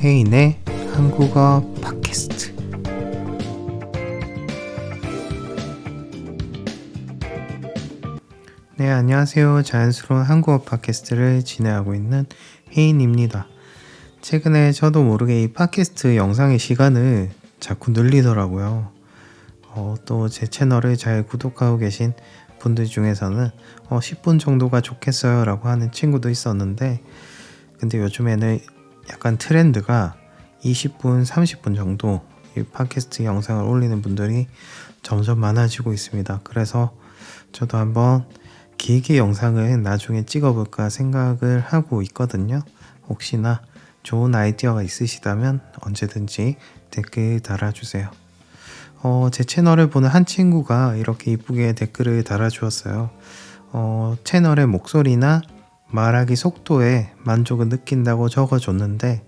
혜인의 한국어 팟캐스트. 네, 안녕하세요. 자연스러운 한국어 팟캐스트를 진행하고 있는 혜인입니다. 최근에 저도 모르게 이 팟캐스트 영상의 시간을 자꾸 늘리더라고요. 또 제 채널을 잘 구독하고 계신 분들 중에서는 10분 정도가 좋겠어요 라고 하는 친구도 있었는데, 근데 요즘에는 약간 트렌드가 20분, 30분 정도 이 팟캐스트 영상을 올리는 분들이 점점 많아지고 있습니다. 그래서 저도 한번 길게 영상을 나중에 찍어볼까 생각을 하고 있거든요. 혹시나 좋은 아이디어가 있으시다면 언제든지 댓글 달아주세요. 제 채널을 보는 한 친구가 이렇게 이쁘게 댓글을 달아주었어요. 채널의 목소리나 말하기 속도에 만족을 느낀다고 적어줬는데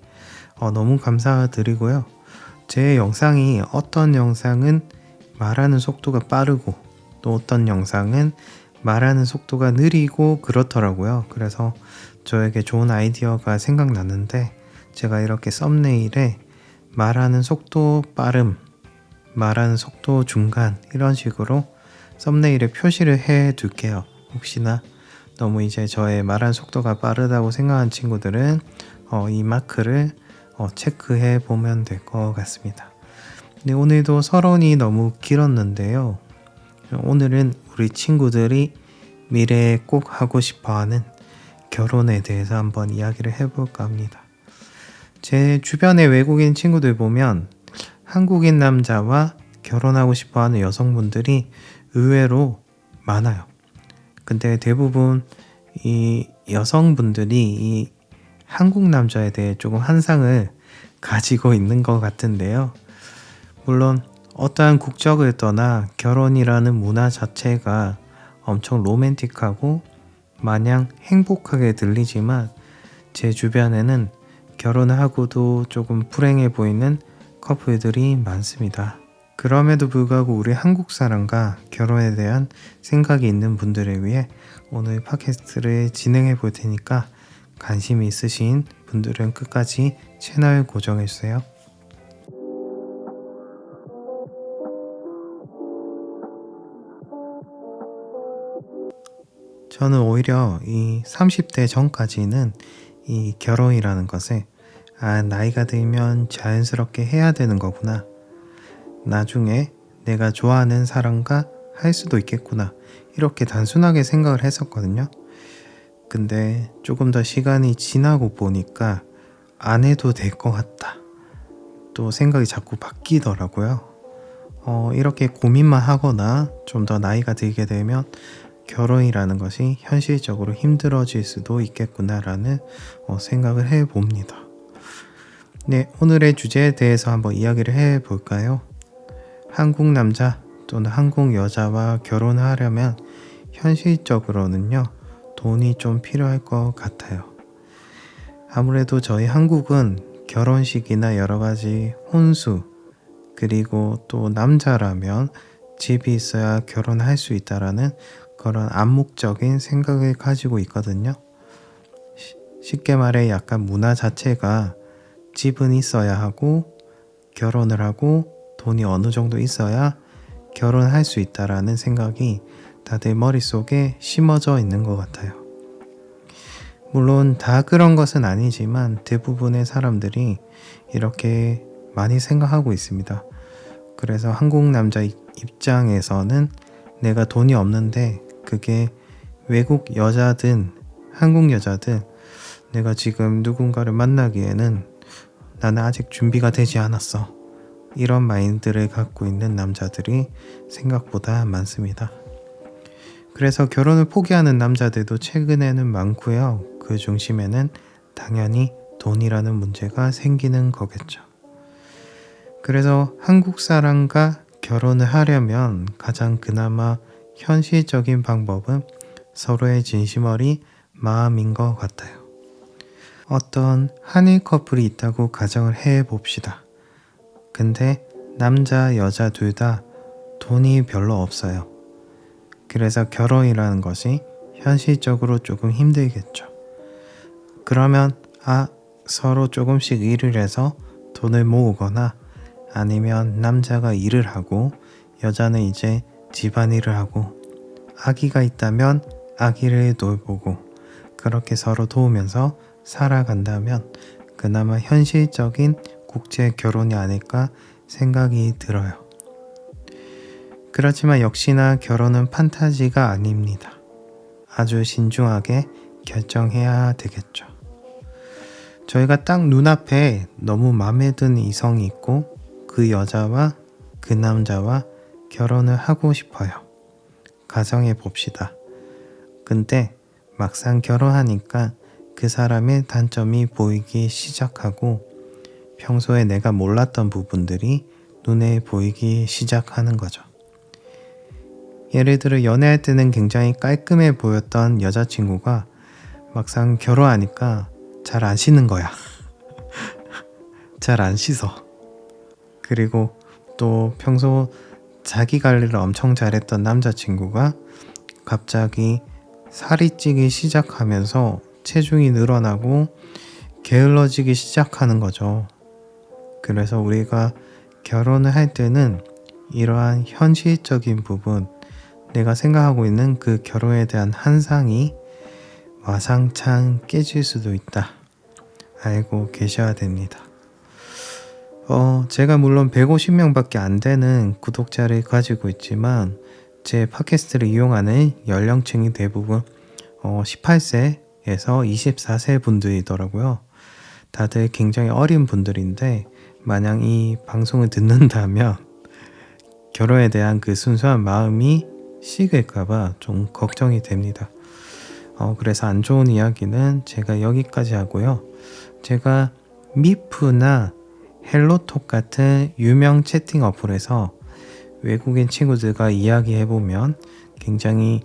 너무 감사드리고요. 제 영상이 어떤 영상은 말하는 속도가 빠르고 또 어떤 영상은 말하는 속도가 느리고 그렇더라고요. 그래서 저에게 좋은 아이디어가 생각났는데, 제가 이렇게 썸네일에 말하는 속도 빠름, 말하는 속도 중간 이런 식으로 썸네일에 표시를 해 둘게요. 혹시나 너무 이제 저의 말하는 속도가 빠르다고 생각한 친구들은 이 마크를 체크해 보면 될 것 같습니다. 네, 오늘도 서론이 너무 길었는데요. 오늘은 우리 친구들이 미래에 꼭 하고 싶어하는 결혼에 대해서 한번 이야기를 해볼까 합니다. 제 주변의 외국인 친구들 보면 한국인 남자와 결혼하고 싶어하는 여성분들이 의외로 많아요. 근데 대부분 이 여성분들이 이 한국 남자에 대해 조금 환상을 가지고 있는 것 같은데요. 물론 어떠한 국적을 떠나 결혼이라는 문화 자체가 엄청 로맨틱하고 마냥 행복하게 들리지만, 제 주변에는 결혼을 하고도 조금 불행해 보이는 커플들이 많습니다. 그럼에도 불구하고 우리 한국 사람과 결혼에 대한 생각이 있는 분들을 위해 오늘 팟캐스트를 진행해 볼 테니까 관심이 있으신 분들은 끝까지 채널 고정해 주세요. 저는 오히려 이 30대 전까지는 이 결혼이라는 것에 나이가 들면 자연스럽게 해야 되는 거구나, 나중에 내가 좋아하는 사람과 할 수도 있겠구나, 이렇게 단순하게 생각을 했었거든요. 근데 조금 더 시간이 지나고 보니까 안 해도 될 것 같다, 또 생각이 자꾸 바뀌더라고요. 이렇게 고민만 하거나 좀 더 나이가 들게 되면 결혼이라는 것이 현실적으로 힘들어질 수도 있겠구나라는 생각을 해봅니다. 네, 오늘의 주제에 대해서 한번 이야기를 해볼까요? 한국 남자 또는 한국 여자와 결혼하려면 현실적으로는요, 돈이 좀 필요할 것 같아요. 아무래도 저희 한국은 결혼식이나 여러 가지 혼수, 그리고 또 남자라면 집이 있어야 결혼할 수 있다라는 그런 암묵적인 생각을 가지고 있거든요. 쉽게 말해 약간 문화 자체가 집은 있어야 하고 결혼을 하고 돈이 어느 정도 있어야 결혼할 수 있다라는 생각이 다들 머릿속에 심어져 있는 것 같아요. 물론 다 그런 것은 아니지만 대부분의 사람들이 이렇게 많이 생각하고 있습니다. 그래서 한국 남자 입장에서는 내가 돈이 없는데, 그게 외국 여자든 한국 여자든 내가 지금 누군가를 만나기에는 나는 아직 준비가 되지 않았어, 이런 마인드를 갖고 있는 남자들이 생각보다 많습니다. 그래서 결혼을 포기하는 남자들도 최근에는 많고요. 그 중심에는 당연히 돈이라는 문제가 생기는 거겠죠. 그래서 한국 사람과 결혼을 하려면 가장 그나마 현실적인 방법은 서로의 진심 어린 마음인 것 같아요. 어떤 한일 커플이 있다고 가정을 해봅시다. 근데 남자, 여자 둘 다 돈이 별로 없어요. 그래서 결혼이라는 것이 현실적으로 조금 힘들겠죠. 그러면 서로 조금씩 일을 해서 돈을 모으거나 아니면 남자가 일을 하고 여자는 이제 집안일을 하고 아기가 있다면 아기를 돌보고 그렇게 서로 도우면서 살아간다면 그나마 현실적인 국제 결혼이 아닐까 생각이 들어요. 그렇지만 역시나 결혼은 판타지가 아닙니다. 아주 신중하게 결정해야 되겠죠. 저희가 딱 눈앞에 너무 마음에 드는 이성이 있고 그 여자와 그 남자와 결혼을 하고 싶어요. 가정해 봅시다. 근데 막상 결혼하니까 그 사람의 단점이 보이기 시작하고 평소에 내가 몰랐던 부분들이 눈에 보이기 시작하는 거죠. 예를 들어 연애할 때는 굉장히 깔끔해 보였던 여자친구가 막상 결혼하니까 잘 안 씻는 거야. 잘 안 씻어. 그리고 또 평소 자기 관리를 엄청 잘했던 남자친구가 갑자기 살이 찌기 시작하면서 체중이 늘어나고 게을러지기 시작하는 거죠. 그래서 우리가 결혼을 할 때는 이러한 현실적인 부분, 내가 생각하고 있는 그 결혼에 대한 환상이 와상창 깨질 수도 있다. 알고 계셔야 됩니다. 제가 물론 150명밖에 안 되는 구독자를 가지고 있지만 제 팟캐스트를 이용하는 연령층이 대부분 18세에서 24세 분들이더라고요. 다들 굉장히 어린 분들인데 만약 이 방송을 듣는다면 결혼에 대한 그 순수한 마음이 식을까봐 좀 걱정이 됩니다. 그래서 안 좋은 이야기는 제가 여기까지 하고요. 제가 미프나 헬로톡 같은 유명 채팅 어플에서 외국인 친구들과 이야기해보면 굉장히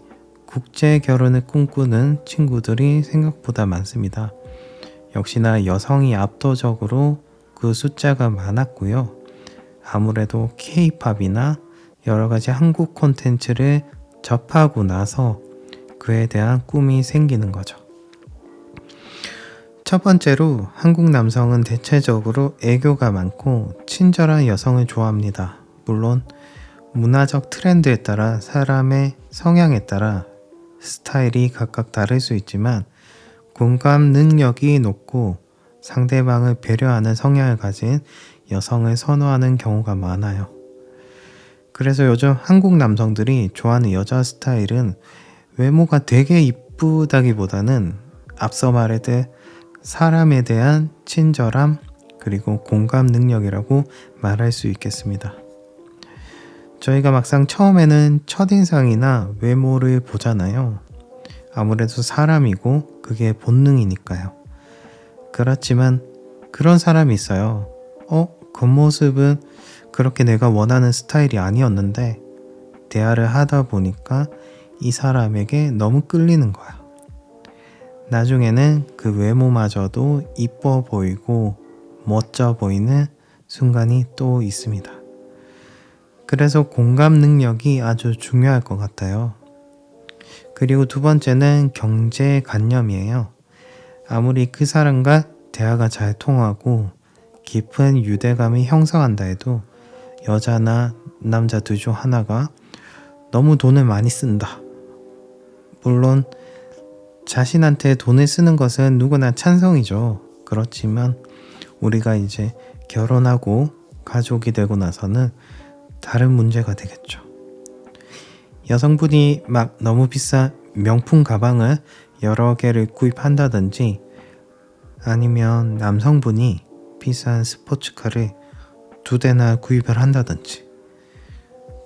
국제 결혼을 꿈꾸는 친구들이 생각보다 많습니다. 역시나 여성이 압도적으로 그 숫자가 많았고요. 아무래도 K-팝이나 여러가지 한국 콘텐츠를 접하고 나서 그에 대한 꿈이 생기는 거죠. 첫 번째로 한국 남성은 대체적으로 애교가 많고 친절한 여성을 좋아합니다. 물론 문화적 트렌드에 따라 사람의 성향에 따라 스타일이 각각 다를 수 있지만 공감 능력이 높고 상대방을 배려하는 성향을 가진 여성을 선호하는 경우가 많아요. 그래서 요즘 한국 남성들이 좋아하는 여자 스타일은 외모가 되게 이쁘다기보다는 앞서 말했듯 사람에 대한 친절함 그리고 공감 능력이라고 말할 수 있겠습니다. 저희가 막상 처음에는 첫인상이나 외모를 보잖아요. 아무래도 사람이고 그게 본능이니까요. 그렇지만 그런 사람이 있어요. 겉모습은 그렇게 내가 원하는 스타일이 아니었는데 대화를 하다 보니까 이 사람에게 너무 끌리는 거야. 나중에는 그 외모마저도 이뻐 보이고 멋져 보이는 순간이 또 있습니다. 그래서 공감 능력이 아주 중요할 것 같아요. 그리고 두 번째는 경제관념이에요. 아무리 그 사람과 대화가 잘 통하고 깊은 유대감이 형성한다 해도 여자나 남자 둘 중 하나가 너무 돈을 많이 쓴다. 물론 자신한테 돈을 쓰는 것은 누구나 찬성이죠. 그렇지만 우리가 이제 결혼하고 가족이 되고 나서는 다른 문제가 되겠죠. 여성분이 막 너무 비싼 명품 가방을 여러 개를 구입한다든지 아니면 남성분이 비싼 스포츠카를 2대나 구입을 한다든지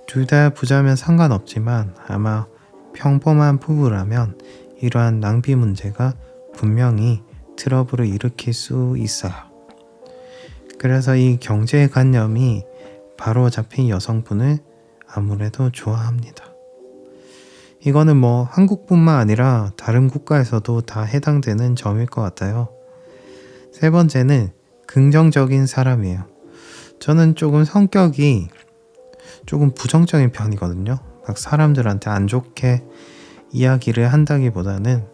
둘 다 부자면 상관없지만 아마 평범한 부부라면 이러한 낭비 문제가 분명히 트러블을 일으킬 수 있어요. 그래서 이 경제관념이 바로 잡힌 여성분을 아무래도 좋아합니다. 이거는 뭐 한국뿐만 아니라 다른 국가에서도 다 해당되는 점일 것 같아요. 세 번째는 긍정적인 사람이에요. 저는 조금 성격이 조금 부정적인 편이거든요. 막 사람들한테 안 좋게 이야기를 한다기보다는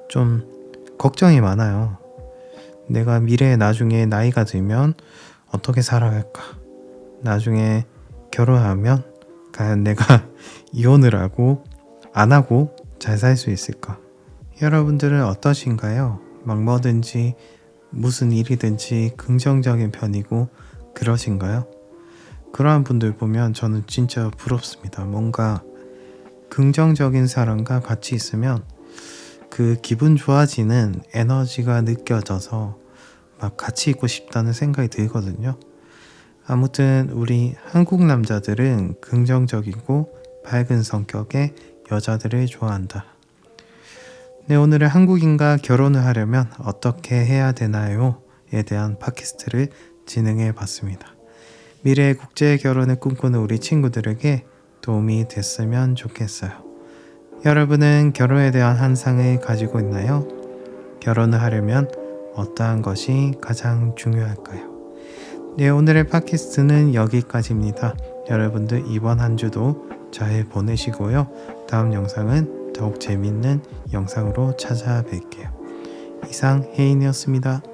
좀 걱정이 많아요. 내가 미래에 나중에 나이가 들면 어떻게 살아갈까? 나중에 결혼하면 과연 내가 이혼을 하고 안 하고 잘 살 수 있을까? 여러분들은 어떠신가요? 막 뭐든지 무슨 일이든지 긍정적인 편이고 그러신가요? 그러한 분들 보면 저는 진짜 부럽습니다. 뭔가 긍정적인 사람과 같이 있으면 그 기분 좋아지는 에너지가 느껴져서 막 같이 있고 싶다는 생각이 들거든요. 아무튼 우리 한국 남자들은 긍정적이고 밝은 성격의 여자들을 좋아한다. 네, 오늘은 한국인과 결혼을 하려면 어떻게 해야 되나요? 에 대한 팟캐스트를 진행해 봤습니다. 미래의 국제 결혼을 꿈꾸는 우리 친구들에게 도움이 됐으면 좋겠어요. 여러분은 결혼에 대한 환상을 가지고 있나요? 결혼을 하려면 어떠한 것이 가장 중요할까요? 네, 오늘의 팟캐스트는 여기까지입니다. 여러분들 이번 한 주도 잘 보내시고요. 다음 영상은 더욱 재밌는 영상으로 찾아뵐게요. 이상 혜인이었습니다.